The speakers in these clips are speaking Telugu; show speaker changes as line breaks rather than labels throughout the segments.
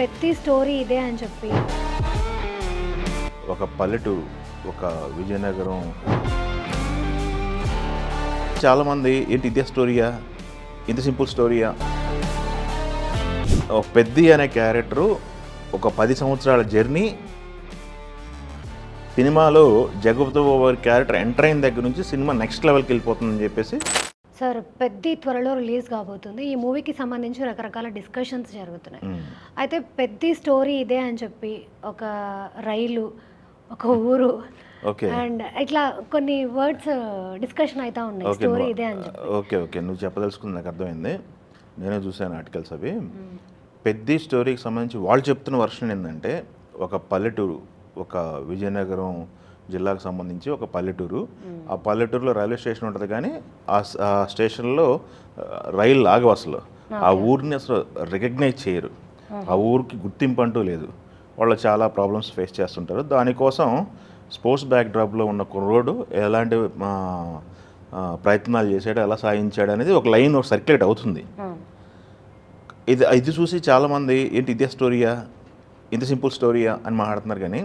పెద్ద స్టోరీ ఇదే అని చెప్పి
ఒక పల్లెటూరు, ఒక విజయనగరం. చాలామంది ఏంటి ఇదే స్టోరీయా, ఇంత సింపుల్ స్టోరీయా. పెద్ది అనే క్యారెక్టరు ఒక 10 సంవత్సరాల జర్నీ. సినిమాలో జగపతి బాబు క్యారెక్టర్ ఎంటర్ అయిన దగ్గర నుంచి సినిమా నెక్స్ట్ లెవెల్కి వెళ్ళిపోతుందని చెప్పేసి.
సార్ పెద్ద త్వరలో రిలీజ్ కాబోతుంది. ఈ మూవీకి సంబంధించి రకరకాల డిస్కషన్స్ జరుగుతున్నాయి. అయితే పెద్ద స్టోరీ ఇదే అని చెప్పి ఒక రైలు, ఒక ఊరు
ఓకే
అండ్ ఇట్లా కొన్ని వర్డ్స్ డిస్కషన్ అవుతా ఉన్నాయి. స్టోరీ ఇదే అని చెప్పి.
ఓకే నువ్వు చెప్పదలుచుకుంది నాకు అర్థమైంది. నేనే చూశాను ఆర్టికల్స్ అవి. పెద్ద స్టోరీకి సంబంధించి వాళ్ళు చెప్తున్న వర్షన్ ఏంటంటే, ఒక పల్లెటూరు, ఒక విజయనగరం జిల్లాకు సంబంధించి ఒక పల్లెటూరు. ఆ పల్లెటూరులో రైల్వే స్టేషన్ ఉంటుంది, కానీ ఆ స్టేషన్లో రైలు ఆగవు అసలు. ఆ ఊరిని అసలు రికగ్నైజ్ చేయరు. ఆ ఊరికి గుర్తింపు అంటూ లేదు. వాళ్ళు చాలా ప్రాబ్లమ్స్ ఫేస్ చేస్తుంటారు. దానికోసం స్పోర్ట్స్ బ్యాక్డ్రాప్లో ఉన్న కుర్రోడు ఎలాంటి ప్రయత్నాలు చేశాడు, ఎలా సాధించాడు అనేది ఒక లైన్ సర్క్యులేట్ అవుతుంది. ఇది చూసి చాలామంది ఏంటి ఇదే స్టోరీయా, ఇంత సింపుల్ స్టోరీయా అని మాట్లాడుతున్నారు. కానీ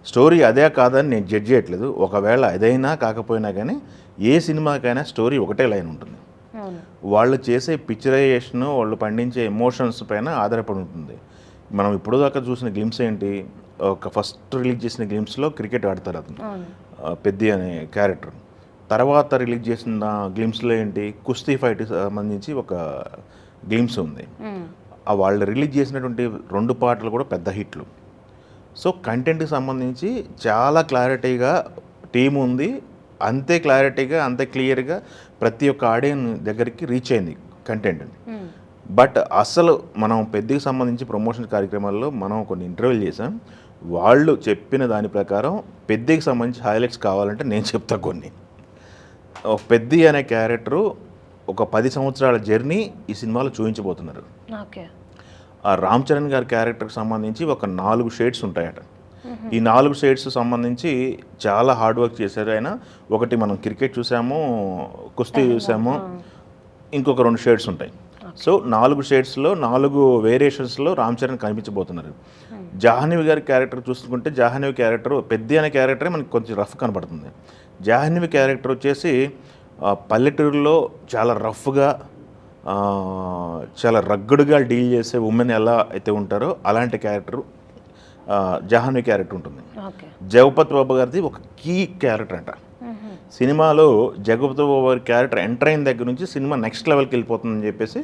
స్టోరీ అదే కాదని నేను జడ్జ్ చేయట్లేదు. ఒకవేళ అదైనా కాకపోయినా కానీ ఏ సినిమాకైనా స్టోరీ ఒకటే లైన్ ఉంటుంది. వాళ్ళు చేసే పిక్చరైజేషన్, వాళ్ళు పండించే ఎమోషన్స్ పైన ఆధారపడి ఉంటుంది. మనం ఇప్పుడు దాకా చూసిన గ్లిమ్స్ ఏంటి, ఒక ఫస్ట్ రిలీజ్ చేసిన గ్లిమ్స్లో క్రికెట్ ఆడతారు అతను, పెద్ది అనే క్యారెక్టర్. తర్వాత రిలీజ్ చేసిన గ్లిమ్స్లో ఏంటి, కుస్తీ ఫైట్ సంబంధించి ఒక గ్లిమ్స్ ఉంది. వాళ్ళు రిలీజ్ చేసినటువంటి 2 పాటలు కూడా పెద్ద హిట్లు. సో కంటెంట్కి సంబంధించి చాలా క్లారిటీగా టీం ఉంది. అంతే క్లారిటీగా, అంతే క్లియర్గా ప్రతి ఒక్క ఆడియన్స్ దగ్గరికి రీచ్ అయింది కంటెంట్. బట్ అసలు మనం పెద్దకి సంబంధించి ప్రమోషన్ కార్యక్రమాల్లో మనం కొన్ని ఇంటర్వ్యూలు చేసాం. వాళ్ళు చెప్పిన దాని ప్రకారం పెద్దకి సంబంధించి హైలైట్స్ కావాలంటే నేను చెప్తా కొన్ని. పెద్ది అనే క్యారెక్టరు ఒక 10 సంవత్సరాల జర్నీ ఈ సినిమాలో చూపించబోతున్నారు. ఆ రామ్ చరణ్ గారి క్యారెక్టర్కి సంబంధించి ఒక 4 షేడ్స్ ఉంటాయట. ఈ 4 షేడ్స్ సంబంధించి చాలా హార్డ్ వర్క్ చేశారు ఆయన. ఒకటి మనం క్రికెట్ చూసాము, కుస్తీ చూసాము, ఇంకొక 2 షేడ్స్ ఉంటాయి. సో 4 షేడ్స్లో 4 వేరియేషన్స్లో రామ్ చరణ్ కనిపించబోతున్నారు. జాహ్నవి గారి క్యారెక్టర్ చూసుకుంటే, జాహ్నవి క్యారెక్టర్ పెద్ది అనే క్యారెక్టరే మనకి కొంచెం రఫ్ కనబడుతుంది. జాహ్నవి క్యారెక్టర్ వచ్చేసి పల్లెటూరులో చాలా రఫ్గా, చాలా రగ్గడుగా డీల్ చేసే ఉమెన్ ఎలా అయితే ఉంటారో అలాంటి క్యారెక్టర్ జాహ్నవి క్యారెక్టర్ ఉంటుంది. జగపతి బాబు గారిది ఒక కీ క్యారెక్టర్ అంట. సినిమాలో జగపతి బాబు గారి క్యారెక్టర్ ఎంటర్ అయిన దగ్గర నుంచి సినిమా నెక్స్ట్ లెవెల్కి వెళ్ళిపోతుందని చెప్పేసి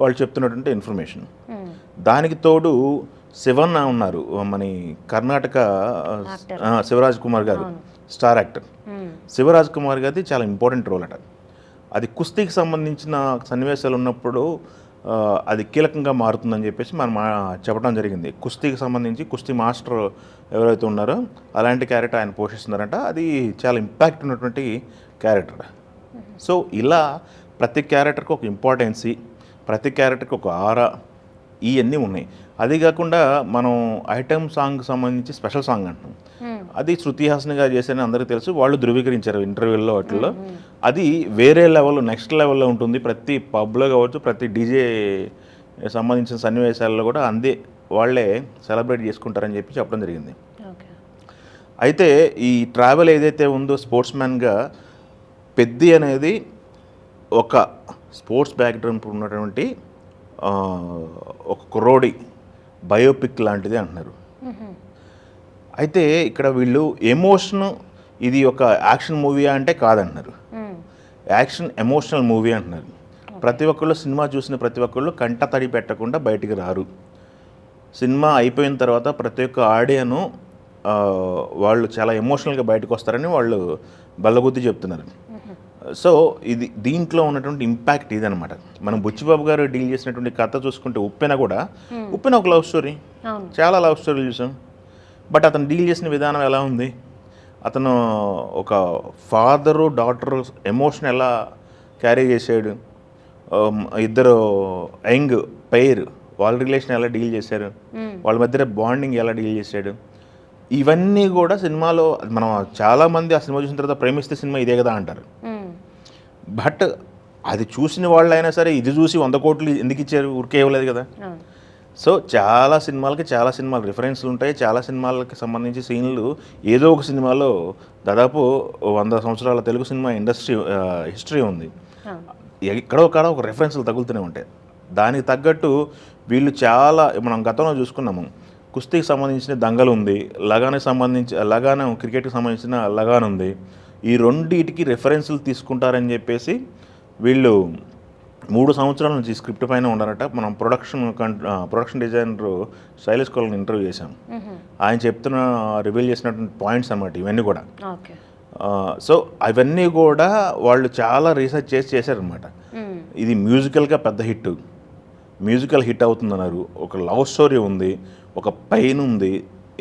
వాళ్ళు చెప్తున్నటువంటి ఇన్ఫర్మేషన్. దానికి తోడు శివన్న ఉన్నారు, మన కర్ణాటక శివరాజ్ కుమార్ గారు, స్టార్ యాక్టర్. శివరాజ్ కుమార్ గారిది చాలా ఇంపార్టెంట్ రోల్ అట. అది కుస్తీకి సంబంధించిన సన్నివేశాలు ఉన్నప్పుడు అది కీలకంగా మారుతుందని చెప్పేసి మనం చెప్పడం జరిగింది. కుస్తీకి సంబంధించి కుస్తీ మాస్టర్ ఎవరైతే ఉన్నారో అలాంటి క్యారెక్టర్ ఆయన పోషిస్తున్నారంట. అది చాలా ఇంపాక్ట్ ఉన్నటువంటి క్యారెక్టర్. సో ఇలా ప్రతి క్యారెక్టర్కి ఒక ఇంపార్టెన్సీ, ప్రతి క్యారెక్టర్కి ఒక ఆరా, ఇవన్నీ ఉన్నాయి. అది కాకుండా మనం ఐటమ్ సాంగ్ సంబంధించి స్పెషల్ సాంగ్ అంటున్నాం. అది శృతి హాసన్ గారు చేశారని అందరికీ తెలుసు. వాళ్ళు ధృవీకరించారు ఇంటర్వ్యూల్లో వాటిల్లో. అది వేరే లెవెల్, నెక్స్ట్ లెవెల్లో ఉంటుంది. ప్రతి పబ్లో కావచ్చు, ప్రతి డీజే సంబంధించిన సన్నివేశాల్లో కూడా వాళ్ళే సెలబ్రేట్ చేసుకుంటారని చెప్పి చెప్పడం జరిగింది. అయితే ఈ ట్రావెల్ ఏదైతే ఉందో స్పోర్ట్స్ మ్యాన్గా, పెద్ది అనేది ఒక స్పోర్ట్స్ బ్యాక్గ్రౌండ్ ఉన్నటువంటి ఒక కుర్రోడి బయోపిక్ లాంటిది అంటున్నారు. అయితే ఇక్కడ వీళ్ళు ఎమోషన్, ఇది ఒక యాక్షన్ మూవీ అంటే కాదంటున్నారు. యాక్షన్ ఎమోషనల్ మూవీ అంటున్నారు. ప్రతి ఒక్కళ్ళు సినిమా చూసిన ప్రతి ఒక్కళ్ళు కంట తడి పెట్టకుండా బయటికి రారు. సినిమా అయిపోయిన తర్వాత ప్రతి ఒక్క ఆడియను వాళ్ళు చాలా ఎమోషనల్గా బయటకు వస్తారని వాళ్ళు బల్లగుద్ది చెప్తున్నారు. సో దీంట్లో ఉన్నటువంటి ఇంపాక్ట్ ఇదనమాట. మనం బుచ్చిబాబు గారు డీల్ చేసినటువంటి కథ చూసుకుంటే ఉప్పెన ఒక లవ్ స్టోరీ, చాలా లవ్ స్టోరీలు చూసాం. బట్ అతను డీల్ చేసిన విధానం ఎలా ఉంది, అతను ఒక ఫాదరు డాటరు ఎమోషన్ ఎలా క్యారీ చేశాడు, ఇద్దరు యంగ్ పెయిర్ వాళ్ళ రిలేషన్ ఎలా డీల్ చేశారు, వాళ్ళ మధ్య బాండింగ్ ఎలా డీల్ చేశాడు, ఇవన్నీ కూడా సినిమాలో మనం చాలామంది ఆ సినిమా చూసిన తర్వాత ప్రేమిస్తే సినిమా ఇదే కదా అంటారు. బట్ అది చూసిన వాళ్ళైనా సరే ఇది చూసి 100 కోట్లు ఎందుకు ఇచ్చారు, ఊరికే ఇవ్వలేదు కదా. సో చాలా సినిమాలు రిఫరెన్స్లు ఉంటాయి. చాలా సినిమాలకి సంబంధించి సీన్లు ఏదో ఒక సినిమాలో దాదాపు 100 సంవత్సరాల తెలుగు సినిమా ఇండస్ట్రీ హిస్టరీ ఉంది. ఎక్కడో ఒక రెఫరెన్స్లు తగులుతూనే ఉంటాయి. దానికి తగ్గట్టు వీళ్ళు చాలా మనం గతంలో చూసుకున్నాము. కుస్తీకి సంబంధించిన దంగలు ఉంది, లగాన్ క్రికెట్కి సంబంధించిన లగాన్ ఉంది. ఈ రెండింటికి రెఫరెన్స్లు తీసుకుంటారని చెప్పేసి వీళ్ళు 3 సంవత్సరాల నుంచి స్క్రిప్ట్ పైన ఉన్నారట. మనం ప్రొడక్షన్ డిజైనర్ శైలేష్ కోల్ని ఇంటర్వ్యూ చేశాం. ఆయన రివీల్ చేసినటువంటి పాయింట్స్ అన్నమాట ఇవన్నీ కూడా. సో అవన్నీ కూడా వాళ్ళు చాలా రీసెర్చ్ చేశారనమాట. ఇది మ్యూజికల్గా పెద్ద మ్యూజికల్ హిట్ అవుతుందన్నారు. ఒక లవ్ స్టోరీ ఉంది, ఒక పెయిన్ ఉంది.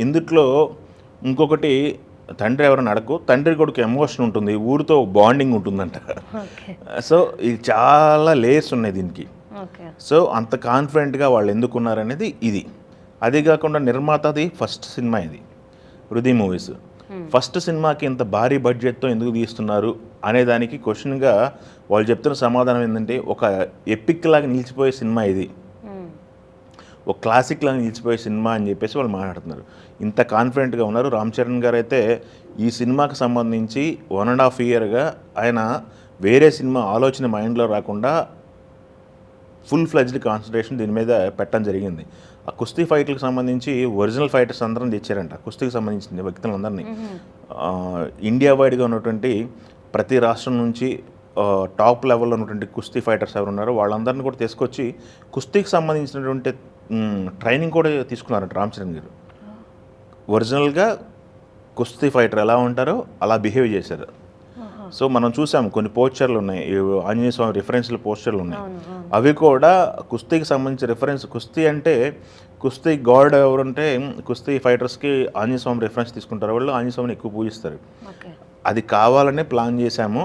ఇందుట్లో ఇంకొకటి తండ్రి ఎవరైనా తండ్రి కొడుకు ఎమోషన్ ఉంటుంది, ఊరితో బాండింగ్ ఉంటుందంట. సో ఇది చాలా లేయర్స్ ఉన్నాయి దీనికి. సో అంత కాన్ఫిడెంట్గా వాళ్ళు ఎందుకున్నారనేది ఇది. అది కాకుండా నిర్మాతది ఫస్ట్ సినిమా ఇది, హృదయ్ మూవీస్. ఫస్ట్ సినిమాకి ఇంత భారీ బడ్జెట్తో ఎందుకు తీస్తున్నారు అనేదానికి క్వశ్చన్గా వాళ్ళు చెప్తున్న సమాధానం ఏంటంటే, ఒక ఎపిక్ లాగా నిలిచిపోయే సినిమా ఇది, ఒక క్లాసిక్ లాగా నిలిచిపోయే సినిమా అని చెప్పేసి వాళ్ళు మాట్లాడుతున్నారు. ఇంత కాన్ఫిడెంట్గా ఉన్నారు. రామ్ చరణ్ గారు అయితే ఈ సినిమాకి సంబంధించి 1.5 ఇయర్గా ఆయన వేరే సినిమా ఆలోచన మైండ్లో రాకుండా ఫుల్ ఫ్లెడ్జ్డ్ కాన్సన్ట్రేషన్ దీని మీద పెట్టడం జరిగింది. ఆ కుస్తీ ఫైట్లకు సంబంధించి ఒరిజినల్ ఫైటర్స్ అందరం తెచ్చారంట. కుస్తీకి సంబంధించిన వ్యక్తులందరినీ ఇండియా వైడ్గా ఉన్నటువంటి ప్రతి రాష్ట్రం నుంచి టాప్ లెవెల్లో ఉన్నటువంటి కుస్తీ ఫైటర్స్ ఎవరు ఉన్నారో వాళ్ళందరినీ కూడా తీసుకొచ్చి కుస్తీకి సంబంధించినటువంటి ట్రైనింగ్ కూడా తీసుకున్నారంట రామ్ చరణ్ గారు. ఒరిజినల్గా కుస్తీ ఫైటర్ ఎలా ఉంటారో అలా బిహేవ్ చేశారు. సో మనం చూసాం కొన్ని పోస్టర్లు ఉన్నాయి, ఆంజనేయ స్వామి రిఫరెన్స్లు పోస్టర్లు ఉన్నాయి. అవి కూడా కుస్తీకి సంబంధించి రిఫరెన్స్. కుస్తీ అంటే కుస్తీ గాడ్ ఎవరంటే కుస్తీ ఫైటర్స్కి ఆంజనేయ స్వామి రిఫరెన్స్ తీసుకుంటారు. వాళ్ళు ఆంజనేయ స్వామిని ఎక్కువ పూజిస్తారు. అది కావాలనే ప్లాన్ చేశాము.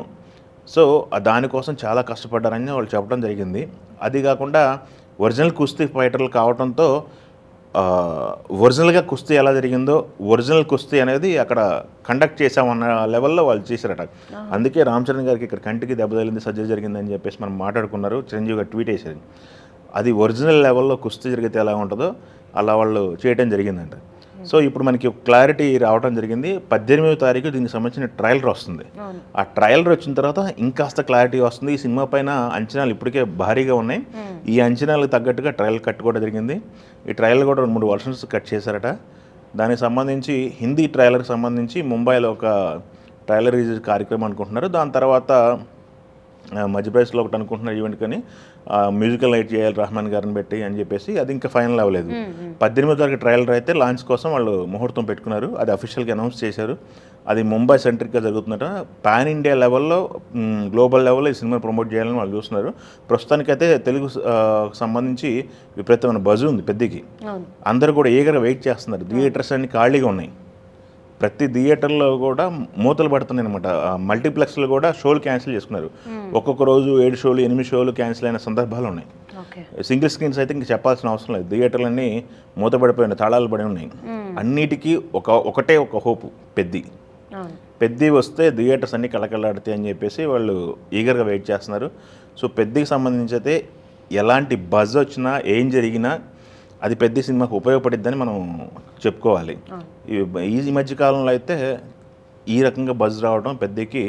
సో దానికోసం చాలా కష్టపడ్డారని వాళ్ళు చెప్పడం జరిగింది. అది కాకుండా ఒరిజినల్ కుస్తీ ఫైటర్లు కావడంతో ఒరిజినల్గా కుస్తీ ఎలా జరిగిందో ఒరిజినల్ కుస్తీ అనేది అక్కడ కండక్ట్ చేసామన్న లెవెల్లో వాళ్ళు చేశారట. అందుకే రామ్ చరణ్ గారికి ఇక్కడ కంటికి దెబ్బ తగిలింది, సర్జరీ జరిగిందని చెప్పేసి మనం మాట్లాడుకున్నారు. చిరంజీవి గారు ట్వీట్ వేశారు. అది ఒరిజినల్ లెవెల్లో కుస్తీ జరిగితే ఎలా ఉంటుందో అలా వాళ్ళు చేయడం జరిగిందంట. సో ఇప్పుడు మనకి క్లారిటీ రావడం జరిగింది. 18వ తారీఖు దీనికి సంబంధించిన ట్రైలర్ వస్తుంది. ఆ ట్రైలర్ వచ్చిన తర్వాత ఇంకాస్త క్లారిటీ వస్తుంది. ఈ సినిమా పైన అంచనాలు ఇప్పటికే భారీగా ఉన్నాయి. ఈ అంచనాలకు తగ్గట్టుగా ట్రైలర్ కట్ కూడా జరిగింది. ఈ ట్రైలర్ కూడా 2-3 వర్షన్స్ కట్ చేశారట. దానికి సంబంధించి హిందీ ట్రైలర్కి సంబంధించి ముంబైలో ఒక ట్రైలర్ రిలీజ్ కార్యక్రమం అనుకుంటున్నారు. దాని తర్వాత మధ్యప్రదేశ్లో ఒకటి అనుకుంటున్నారు ఈవెంట్, కానీ మ్యూజికల్ నైట్ చేయాలి రెహమాన్ గారిని పెట్టి అని చెప్పేసి అది ఇంకా ఫైనల్ అవ్వలేదు. 18వ తారీఖు ట్రయల్ అయితే లాంచ్ కోసం వాళ్ళు ముహూర్తం పెట్టుకున్నారు. అది అఫీషియల్గా అనౌన్స్ చేశారు. అది ముంబై సెంట్రిక్గా జరుగుతుందట. పాన్ ఇండియా లెవెల్లో, గ్లోబల్ లెవెల్లో ఈ సినిమా ప్రమోట్ చేయాలని వాళ్ళు చూస్తున్నారు. ప్రస్తుతానికైతే తెలుగు సంబంధించి విపరీతమైన బజ్ ఉంది పెద్దకి. అందరూ కూడా ఈగర్గా వెయిట్ చేస్తున్నారు. థియేటర్స్ అన్ని ఖాళీగా ఉన్నాయి. ప్రతి థియేటర్లో కూడా మూతలు పడుతున్నాయి అనమాట. మల్టీప్లెక్స్లో కూడా షోలు క్యాన్సిల్ చేసుకున్నారు. ఒక్కొక్క రోజు 7 షోలు 8 షోలు క్యాన్సిల్ అయిన సందర్భాలు ఉన్నాయి. సింగిల్ స్క్రీన్స్ అయితే ఇంక చెప్పాల్సిన అవసరం లేదు. థియేటర్లన్నీ మూతపడిపోయిన తాళాలు పడి ఉన్నాయి. అన్నిటికీ ఒకటే ఒక హోపు, పెద్ది వస్తే థియేటర్స్ అన్నీ కళకళలాడతాయి అని చెప్పేసి వాళ్ళు ఈగర్గా వెయిట్ చేస్తున్నారు. సో పెద్దికి సంబంధించి అయితే ఎలాంటి బజ్ వచ్చినా ఏం జరిగినా అది పెద్ద సినిమాకు ఉపయోగపడిద్దని మనం చెప్పుకోవాలి. ఈ మధ్యకాలంలో అయితే ఈ రకంగా బజ్ రావడం పెద్దకి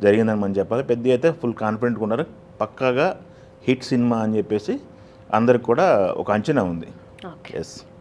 జరిగిందని మనం చెప్పాలి. పెద్ద అయితే ఫుల్ కాన్ఫిడెంట్గా ఉన్నారు. పక్కాగా హిట్ సినిమా అని చెప్పేసి అందరికి కూడా ఒక అంచనా ఉంది. ఎస్.